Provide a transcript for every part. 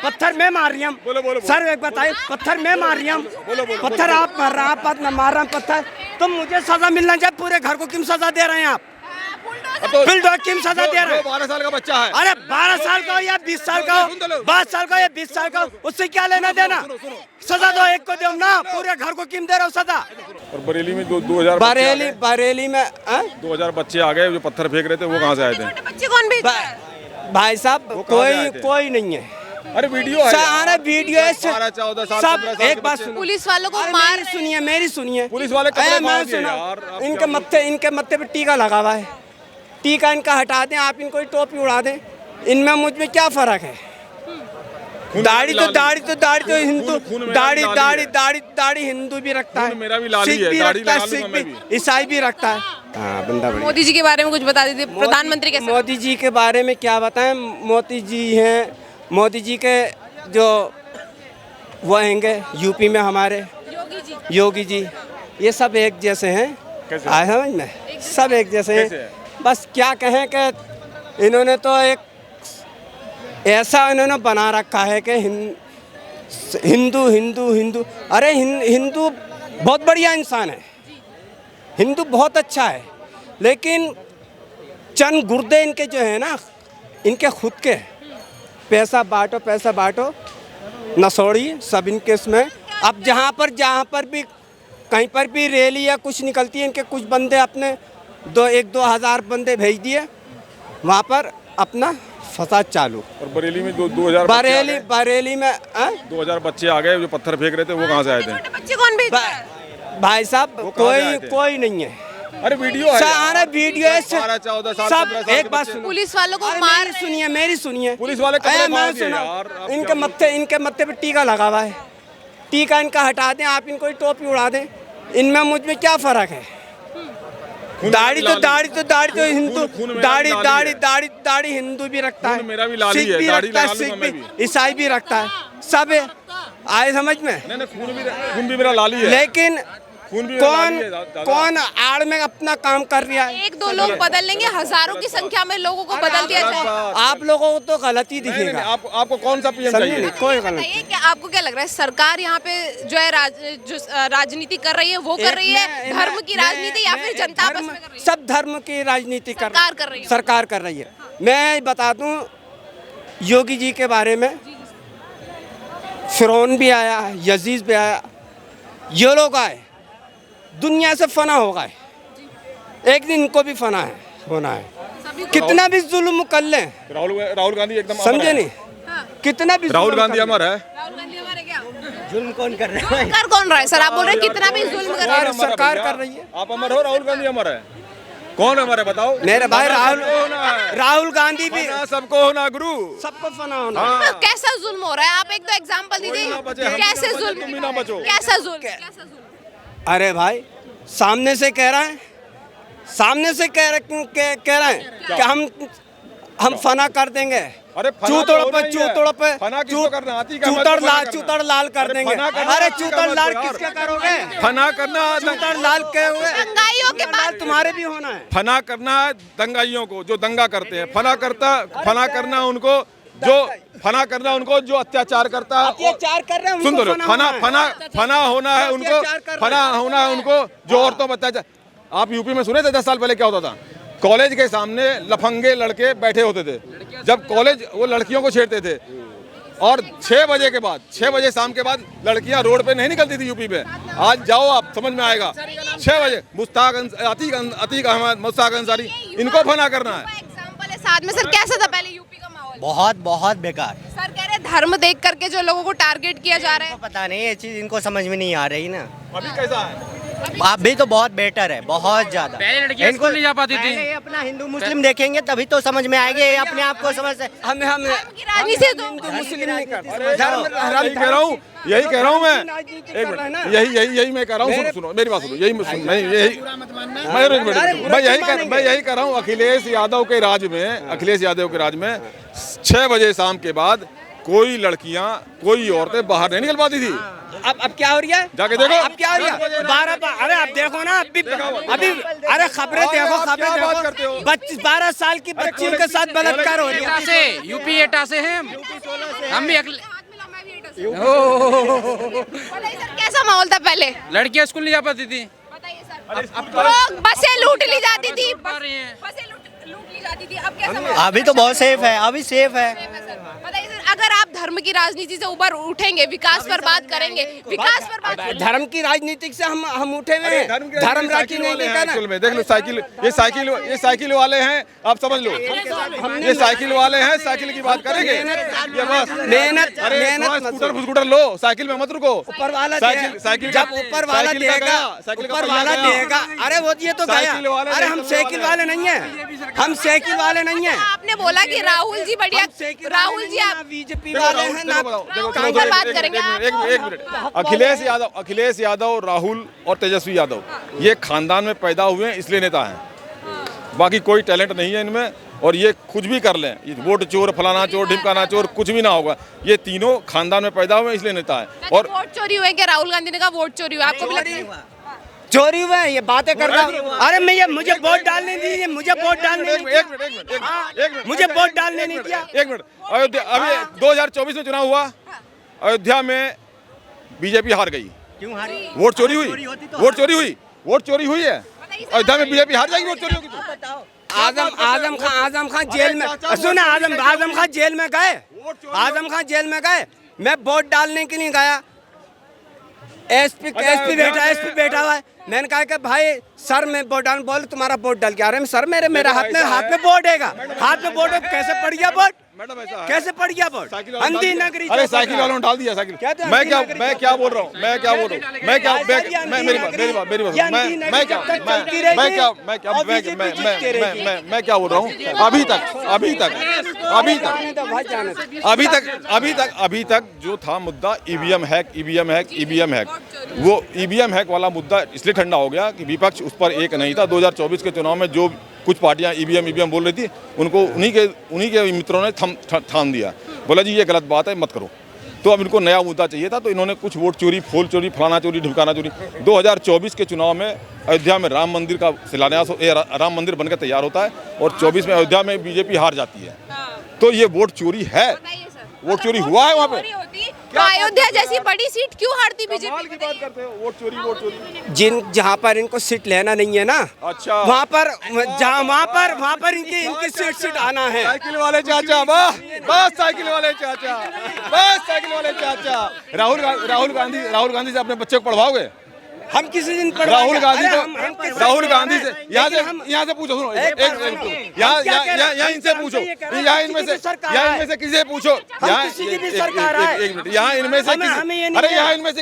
पत्थर मैं मार रही हूँ। सर एक बताइए, पत्थर मैं मार रही हूँ, पत्थर आप मार रहे हैं, आप मार रहे हैं पत्थर, तो मुझे सजा मिलना चाहिए। पूरे घर को क्यों सजा दे रहे हैं आप? बुलडोजर क्यों सजा दे रहे हैं? 12 साल का बच्चा है। अरे 12 साल का हो या 20 साल का हो, 22 साल का या 20 साल का हो, उससे क्या लेना देना? सजा दो एक को दो ना, पूरे घर को क्यों दे रहे हो सजा? और बरेली में 2000 बरेली में 2000 बच्चे आ गए जो पत्थर फेंक रहे थे, वो कहाँ से आए थे? बच्चे कौन भेज भाई साहब कोई नहीं है। अरे वीडियो है, सारा वीडियो है, 12 14 साल सब 15 साल एक के बात बच्चे। सुनो, पुलिस वालों को मेरी सुनिए, पुलिस वाले कपड़े मैं फाड़ दिए सुना, यार, आप इनके मत्थे पे टीका लगा हुआ है, टीका इनका हटा दें, आप इनको टोपी उड़ा दें, इनमें मुझ में क्या फर्क है? दाढ़ी तो हिंदू, दाढ़ी हिंदू भी रखता है, मेरा भी लाली सिख है, भी दाढ़ी रखता है, लगा सिख लूंगा मैं भी, भी। ईसाई भी रखता है। हाँ, बंदा बढ़िया। मोदी जी के बारे में कुछ बता दीजिए, प्रधानमंत्री कैसे? मोदी जी के बारे में क्या बताएं? मोदी जी हैं, मोदी जी के जो वो हैंगे यूपी में हमारे योगी जी, ये सब एक जैसे हैं। आए समझ में, सब एक जैसे हैं। बस क्या कहें कि इन्होंने तो एक ऐसा इन्होंने बना रखा है कि हिंदू। अरे हिंदू बहुत बढ़िया इंसान है, हिंदू बहुत अच्छा है, लेकिन चंद गुर्दे इनके जो है ना, इनके खुद के पैसा बांटो नसोड़ी सब इनके इसमें। अब जहाँ पर भी कहीं पर भी रैली या कुछ निकलती है, इनके कुछ बंदे अपने 2 हज़ार बंदे भेज दिए, वहाँ पर अपना फसाद चालू। और बरेली में 2000 बरेली में 2000 बच्चे आ गए जो पत्थर फेंक रहे थे, वो कहाँ से आए थे? बच्चे कौन भेज भाई साहब कोई नहीं है। अरे वीडियो है, सारा वीडियो है, 12 14 साल सब 15 साल एक के बात बच्चे। सुनो, पुलिस वालों को मेरी सुनिए, पुलिस वाले कपड़े मैं फाड़ दिए सुना, यार, आप इनके मत्थे पे टीका लगा हुआ है, टीका इनका हटा दें, आप इनको टोपी उड़ा दें, इनमें मुझ में क्या फर्क है? दाढ़ी तो हिंदू, दाढ़ी हिंदू भी रखता है, मेरा भी लाली सिख है, भी दाढ़ी रखता है, लगा लूंगा सिख मैं भी, भी। ईसाई भी रखता है, सब है। आए समझ में? नहीं खून भी मेरा लाली है, लेकिन खून भी मेरा लाली है, दादा। कौन आड़ में अपना काम कर रहा है? 1-2 लोग बदल लेंगे, हजारों की संख्या में लोगों को बदल दिया जाए। आप लोगों को तो गलत ही नहीं, दिखेगा। आपको कौन सा पीएम समझे चाहिए? नहीं, कोई गलत बताइए कि आपको क्या लग रहा है, सरकार यहाँ पे जो है जो राजनीति कर रही है वो कर रही है, धर्म की राजनीति या फिर जनता आपस में कर रही है? सब धर्म की राजनीति सरकार कर रही है। सरकार कर रही है। मैं बता दूं योगी जी के बारे में, फिरौन भी आया, यजीज भी आया, ये लोग आए, दुनिया से फना हो गए, एक दिन इनको भी फना है होना है। कितना भी जुल्म कर लें, राहुल गांधी एकदम अमर समझे है। नहीं, कितना भी राहुल जुल्म गांधी कर लें। अमर है। राहुल गांधी हमारे क्या जुल्म कौन कर रहा है? कर कौन रहा है सर? आप बोल रहे हैं कितना भी जुल्म कर रहा है। सरकार कर रही है। आप अमर हो, राहुल गांधी अमर है। कौन अमर है बताओ? मेरे भाई है। राहुल गांधी भी, फना सबको होना गुरु। सबको फना होना। हाँ। कैसा जुल्म हो रहा है? आप एक तो एग्जांपल दीजिए, कोई ना बचे, हम भी कैसे ना बचे, जुल्म, तुम भी ना बचो। कैसा जुल्म? अरे भाई सामने से कह रहा है, कह रहा है कि हम फना कर देंगे, अरे फना चूतड़ तो पे होना ही है। चूतड़ पे फना किसको करना? हाथी का मत फना करना। चूतड़ लाल कर अरे देंगे। फना करना अरे हाथी का चूतड़ मत लाल यार। किसके करोगे? फना करना चूतड़ लाल के हुए दंगाइयों के बाद तुम्हारे भी होना है। फना करना है दंगाइयों को जो दंगा करते हैं। फना करना उनको जो अत्याचार करता है। अत्याचार कर रहे हैं सुन उनको दो, फना होना है उनको जो औरतों पर अत्याचार। आप यूपी में सुने थे 10 साल पहले क्या होता था? कॉलेज के सामने लफंगे लड़के बैठे होते थे, जब कॉलेज वो लड़कियों को छेड़ते थे, और 6 बजे के बाद, 6 बजे शाम के बाद लड़कियां रोड पे नहीं निकलती थी यूपी में। आज जाओ आप, समझ में आएगा। 6 बजे अतीक अहमद, मुश्ताक अंसारी, इनको फना करना है। एग्जांपल है साथ में। सर कैसा था पहले यूपी का माहौल? बहुत बेकार। सर कह रहे हैं धर्म देख करके जो लोगों को टारगेट किया जा रहा है। पता नहीं, ये चीज इनको समझ में नहीं आ रही ना। अभी कैसा है? अभी तो बहुत बेटर है, बहुत ज्यादा। पहले लड़कियां स्कूल नहीं जा पाती थी। पहले अपना हिंदू मुस्लिम देखेंगे तभी तो समझ में आएंगे, ये अपने आप को समझ से। हम धर्म की राजनीति तो हिंदू मुस्लिम नहीं करते। यही कह रहा हूँ मैं। एक मिनट, यही मैं कह रहा हूँ। सुनो मेरी बात सुनो। मैं यही कह रहा हूँ। अखिलेश यादव के राज में 6 बजे शाम के बाद कोई लड़कियां, कोई औरतें बाहर नहीं निकल पाती थी। अब क्या हो रहा है? जाके देखो। अब क्या हो रहा है? 12 अरे आप देखो ना, अभी अरे खबरें देखो, क्या बात करते हो? 12 साल की बच्चियों के साथ बलत्कार हो रही है। यूपी एटा से हैं हम भी बताइए सर, कैसा माहौल था पहले? लड़कियां स्कूल नहीं जा पाती थी। बताइए सर, तो बसें लूट ली जाती थी, पा रही हैं। बसें लूट ली जाती थी, अब कैसा माहौल अभी तो बहुत सेफ है, अभी सेफ है। है सर? बताइए सर, अगर आप धर्म की राजनीति से ऊपर उठेंगे, विकास पर बात करेंगे, विकास पर बात करेंगे, धर्म की राजनीति से हम उठे हुए हैं। धर्म राजनीति नहीं लेकर ना। स्कूल में देख लो साइकिल, ये साइकिल वाले हैं, आप समझ लो, ये साइकिल वाले हैं, साइकिल की बात करेंगे। ये बस मेहनत अरे स्कूटर लो, साइकिल में मत रुको। ऊपर वाला साइकिल जब ऊपर वाला देगा, ऊपर वाला देगा। अरे वो ये तो गया। अरे हम साइकिल वाले नहीं हैं, हम साइकिल वाले नहीं हैं। आपने बोला कि राहुल जी बढ़िया, राहुल जी आप बीजेपी वाले हैं ना। काम पर बात करेंगे आप। एक मिनट, अखिलेश यादव, राहुल और तेजस्वी यादव ये खानदान में पैदा हुए हैं, इसलिए नेता हैं। बाकी कोई टैलेंट नहीं है इनमें, और ये कुछ भी कर लें, ये वोट चोर, फलाना चोर, ढिमकाना चोर, कुछ भी ना होगा। ये तीनों खानदान में पैदा हुए हैं, इसलिए नेता है। और वोट चोरी हुए क्या? राहुल गांधी ने कहा वोट चोरी हुआ, आपको भी लगता है? चोरी हुआ है, ये बातें कर रहा हूँ। अरे मैं मुझे वोट डालने दीजिए, मुझे वोट डालने नहीं दिया। एक मिनट, मुझे वोट डालने नहीं दिया। एक मिनट, अयोध्या अभी 2024 में चुनाव हुआ, अयोध्या में बीजेपी हार गई। क्यों हारी? वोट चोरी हुई, वोट चोरी हुई, वोट चोरी हुई है। अयोध्या में बीजेपी हार जाएगी, वोट चोरी होगी तो। आजम खान जेल में, सुना, आजम खान जेल में गए, आजम खान जेल में गए। मैं वोट डालने के लिए गया, एसपी बैठा हुआ है। मैंने कहा कि भाई सर मैं वोट डाल, बोले तुम्हारा वोट डाल के आ रहे हैं। सर मेरे हाथ में वोट हैगा, हाथ में वोट, कैसे पड़ गया वोट? मैडम ऐसा है, कैसे पड़ गया वोट? अंधी नगरी। अरे साइकिल वालों ने डाल दिया साइकिल। मैं क्या बोल रहा हूँ, मैं क्या बोल रहा हूँ, मेरी बात मैं क्या बोल रहा हूँ। अभी तक जो था मुद्दा ईवीएम हैक, वो ईवीएम हैक वाला मुद्दा इसलिए ठंडा हो गया कि विपक्ष उस पर एक नहीं था। 2024 के चुनाव में जो कुछ पार्टियां ईवीएम बोल रही थी, उनको उन्हीं के मित्रों ने थाम दिया, बोला जी ये गलत बात है, मत करो। तो अब इनको नया मुद्दा चाहिए था, तो इन्होंने कुछ वोट चोरी, फूल चोरी, फलाना चोरी, ढुकाना चोरी। 2024 के चुनाव में अयोध्या में राम मंदिर का शिलान्यास, राम मंदिर बनकर तैयार होता है, और 24 में अयोध्या में बीजेपी हार जाती है। तो ये वोट चोरी है, वोट चोरी हुआ है वहाँ पे। तो अयोध्या जैसी बड़ी सीट क्यों हारती बीजेपी? की बात करते हो, वोट चोरी। जहाँ पर इनको सीट लेना नहीं है ना, अच्छा, वहाँ पर इनकी सीट आना है। साइकिल वाले चाचा, बस साइकिल वाले चाचा। राहुल गांधी से अपने बच्चे को पढ़वाओगे? हम किसी दिन राहुल गांधी से यहाँ से पूछो, सुनो, यहाँ इनसे पूछो, यहाँ इनमें से किसी से पूछो, यहाँ इनमें से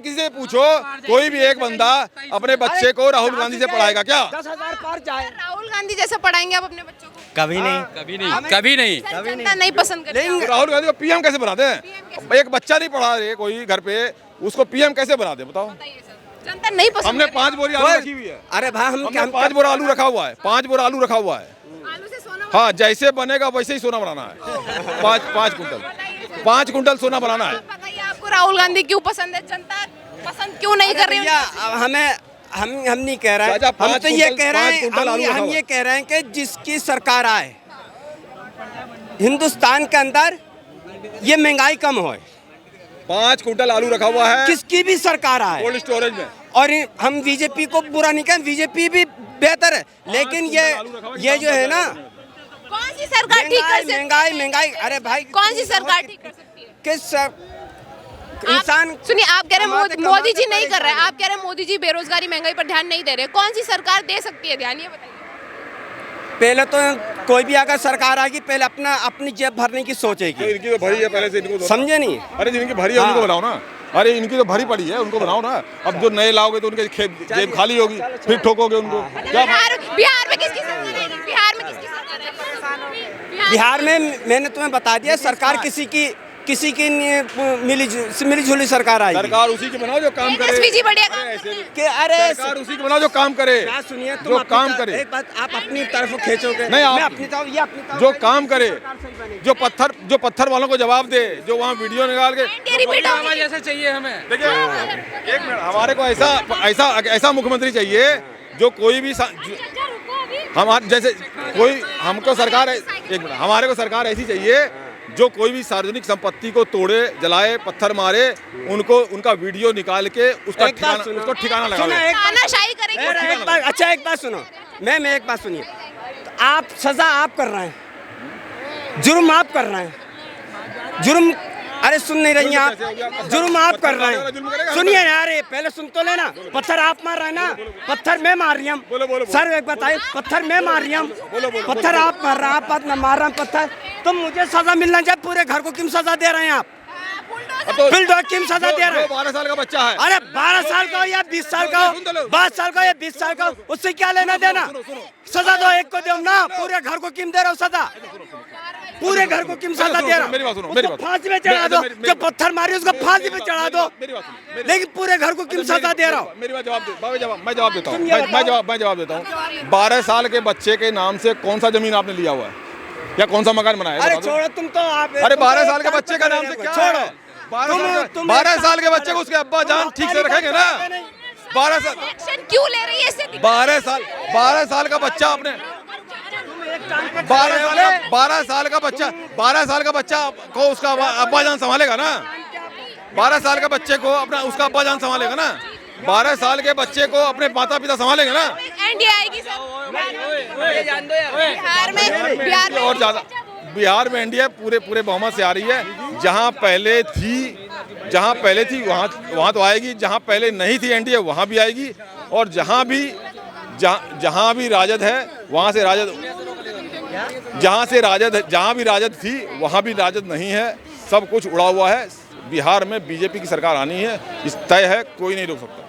किसी से पूछो, कोई भी एक बंदा अपने बच्चे को राहुल गांधी से पढ़ाएगा क्या? 10,000 पार जाए। राहुल गांधी जैसा पढ़ाएंगे आप अपने बच्चों को? कभी नहीं। जनता नहीं पसंद करती। राहुल गांधी को पीएम कैसे बनाते हैं? एक बच्चा नहीं पढ़ा रहे कोई घर पे, उसको पीएम कैसे बनाते, बताओ? जनता नहीं पसंद। हमने 5 बोरी आलू रखी हुई है। अरे भाई हमने 5 बोरा आलू रखा हुआ है, 5 बोरा आलू रखा हुआ है। आलू से सोना? हाँ, जैसे बनेगा वैसे ही सोना बनाना है। 5 कुंटल सोना बनाना है। बताइए आपको राहुल गांधी क्यों पसंद है? जनता पसंद क्यों नहीं कर रही है? हम नहीं कह रहे हैं, हम तो ये कह रहे हैं, हम ये कह रहे हैं कि जिसकी सरकार आए हिंदुस्तान के अंदर, ये महंगाई कम हो। 5 कुंटल आलू रखा हुआ है, किसकी भी सरकार आए, कोल्ड स्टोरेज में। और हम बीजेपी को बुरा नहीं कहें, बीजेपी भी बेहतर है, लेकिन ये जो है ना, कौन सी सरकार ठीक कर सकती है? महंगाई। अरे भाई कौन सी सरकार ठीक कर सकती है? किस इंसान? सुनिए, आप कह रहे हैं मोदी जी नहीं कर रहे हैं, आप कह रहे हैं मोदी जी बेरोजगारी, महंगाई पर ध्यान नहीं दे रहे। कौन सी सरकार दे सकती है ध्यान, ये बताइए। पहले तो कोई भी अगर सरकार आएगी, पहले अपनी जेब भरने की सोचेगी। तो इनकी तो भरी है पहले से, इनको समझे नहीं? अरे जिनकी भरी है उनको बनाओ ना। अरे इनकी तो भरी पड़ी है, उनको बनाओ ना। अब जो नए लाओगे तो उनके जेब खाली होगी, फिर ठोकोगे उनको। क्या बिहार में किसकी सरकार है? बिहार में किसकी सरकार है? बिहार में मैंने तुम्हें बता दिया, सरकार किसी की मिली जुली सरकार आई। सरकार उसी की बनाओ जो काम करे। अरे सरकार उसी की बनाओ जो काम करे। सुनिए, जो काम करे। एक बात, आप अपनी तरफ खींचोगे, नहीं, आप अपनी तरफ, ये अपनी तरफ। जो काम करे, जो पत्थर वालों को जवाब दे, जो वहाँ वीडियो निकाल के। जैसे चाहिए हमें। देखिए, एक मिनट, हमारे को ऐसा मुख्यमंत्री चाहिए जो कोई भी हमारे जैसे कोई, हमको सरकार, एक मिनट, हमारे को सरकार ऐसी चाहिए जो कोई भी सार्वजनिक संपत्ति को तोड़े, जलाए, पत्थर मारे, उनको उनका वीडियो निकाल के उसको ठिकाना लगावे। तानाशाही करेंगे। एक बात, अच्छा एक बात सुनो, मैं एक बात सुनिए, तो आप सजा आप कर रहे हैं, जुर्म आप कर रहे हैं, जुर्म, अरे सुन नहीं रही हैं आप, जुर्म आप कर रहे हैं। सुनिए यार, ये पहले सुन तो लेना। पत्थर आप मार रहे हैं ना, पत्थर मैं मार रही हूँ। सर एक बताइए, पत्थर मैं मार रही हूँ, पत्थर आप मार रहे हैं, आप न मार रहे हैं पत्थर, तो मुझे सजा मिलना चाहिए। पूरे घर को क्यों सजा दे रहे हैं आप? बुलडोजर क्यों सजा दे रहे हैं? 12 साल का बच्चा है। अरे 12 साल का हो या 20 साल का हो, 22 साल का या 20 साल का हो, उससे क्या लेना देना? सजा दो, एक को दो ना, पूरे घर को क्यों दे रहे हो सजा? पूरे घर को क्यों सजा दे रहा हो? मेरी बात सुनो, मेरी बात, फांसी पे चढ़ा दो, जो पत्थर मारे उसको फांसी पे चढ़ा दो, लेकिन पूरे घर को क्यों सजा दे रहा हो? मेरी बात जवाब दे, मैं जवाब देता हूँ, मैं जवाब देता हूँ। 12 साल के बच्चे के नाम से कौन सा जमीन आपने लिया हुआ है या कौन सा मकान बनाया? अरे छोड़ो तुम तो, आप अरे 12 साल के बच्चे का नाम से क्या छोड़ो? 12 साल के बच्चे को उसके अब्बा जान ठीक से रखेंगे ना? 12 साल एक्शन क्यों ले रही है इससे? 12 साल का बच्चा आपने 12 साल का बच्चा को उसका अब्बा जान संभालेगा ना? 12 साल के बच्चे को अपना उसका अब्बा जान संभालेगा ना? 12 साल के बच्चे को अपने माता पिता संभालेंगे ना? एनडीए आएगी सर। बिहार में और ज्यादा, बिहार में एनडीए पूरे बहुमत से आ रही है। जहां पहले थी वहां तो आएगी, जहां पहले नहीं थी एनडीए वहां भी आएगी, और जहां भी राजद है वहां से राजद, जहां भी राजद थी वहां भी राजद नहीं है। सब कुछ उड़ा हुआ है। बिहार में बीजेपी की सरकार आनी है, इस तय है, कोई नहीं रोक सकता।